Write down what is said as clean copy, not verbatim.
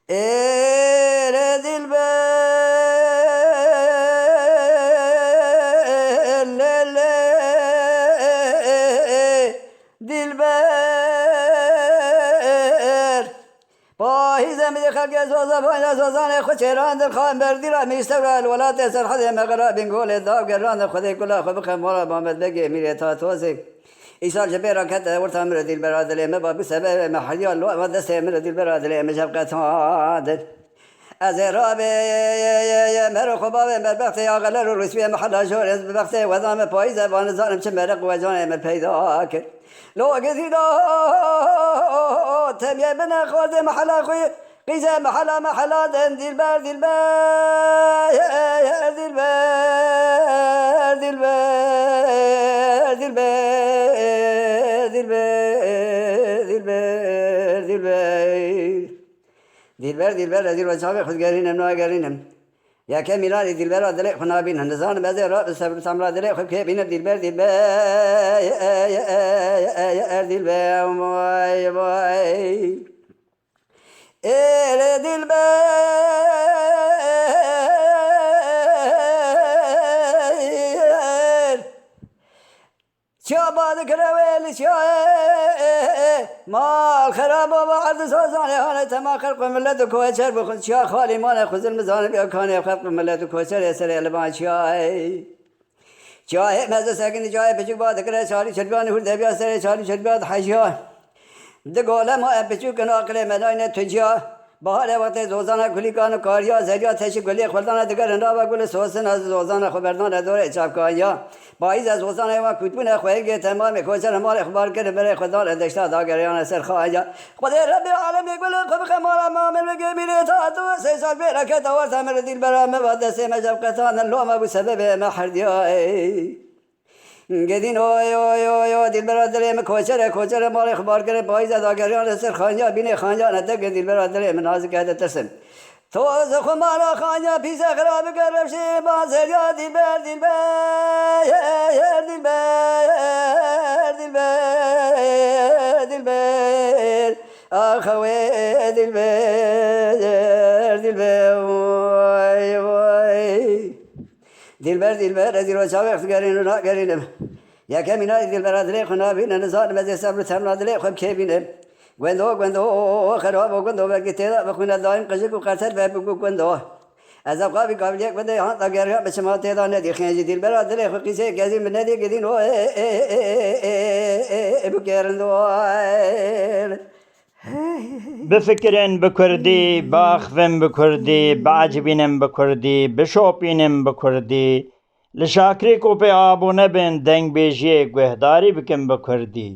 إيه دلبر باهي من خلق زوزة فانا زوزان خشيران در خان بردي را ميستوى الولاد يسر حد مغرب بنقول الضاب قران خذي كلها خبخ مورا بامد بقي ميريتا توزي إيصال جبيرا كتا ورثا مرد البراد لي ما بسبب ما حد يالو ما دست مرد البراد لي ما شبقت هادر أزرابي يا مرو خبابي مربختي يا غلر الرسمي محل شور بختي وذام بايزة وانا زانم شمرق وجاني من بيداك لو قذيدا تبي بنا خود محل خوي قيزة محل دلبر دلبر دلبر وجهه خود قرينم نوع قرينم يا كميلان دلبر دلي خنا بين هندسان بزر سبر سمرا دلي خب كيبين دلبر واي واي إيه دلبر شاباد كرويل شاي مال خراب وبعد سوزان هانا تما خلق ملت كوچر بخود شا خالي مال خزل مزان بيكان خلق ملت كوچر يسر البان شاي شاي مزه سكن شاي بچك بعد كره شاري شربان هر دبيا سر شاري شربات حشا دگوله ما بچك ناقله مداين تجا بهار وقت زوزانا کلی کانو کاریا زریا تشی گلی خلدان دگر رندا گل سوسن از زوزانا خبردان دوره چاپ کانیا باعث از زوزانا ما کتبون خویگه تمام کوچر مال اخبار کرد بر خدان دشتا داگریان سر خواجا خدا رب العالمین گل خب خمال ما من بگی میره تا تو سه سال برکت آورد امر دل برام بعد سه مجب قطان اللهم ابو سبب ما حردیا گدین اوی دل برادر من کوچر مال اخبار کرد باعث داگریان سر خواجا بین خواجا ندگ دل برادر من ناز کرد ترسم تو از خمارا خواجا پیش خراب کردم شی بازر یا دلبر آخوی دلبر وای وای دلبر از رو چاو اختگارین رو نگرینم یا کمینا دلبر دلی خنا بین نزار مزه صبر تمنا دلی خب کی بینم گندو خراب گندو بگی تیدا بخونه دایم قشق و قرصت بگو گندو از قابی قابلیت بده ها داگر به شما تیدا ندی خنجی دلبر دلی خب قیسه گزی من ندی گدین و بکرندو بفكرن بكردي باخفن بكردي بعجبينن بكردي بشوبينن بكردي لشاكري کو پہ آبو نبن دنگ بیجیے گوہداری بکن بکردی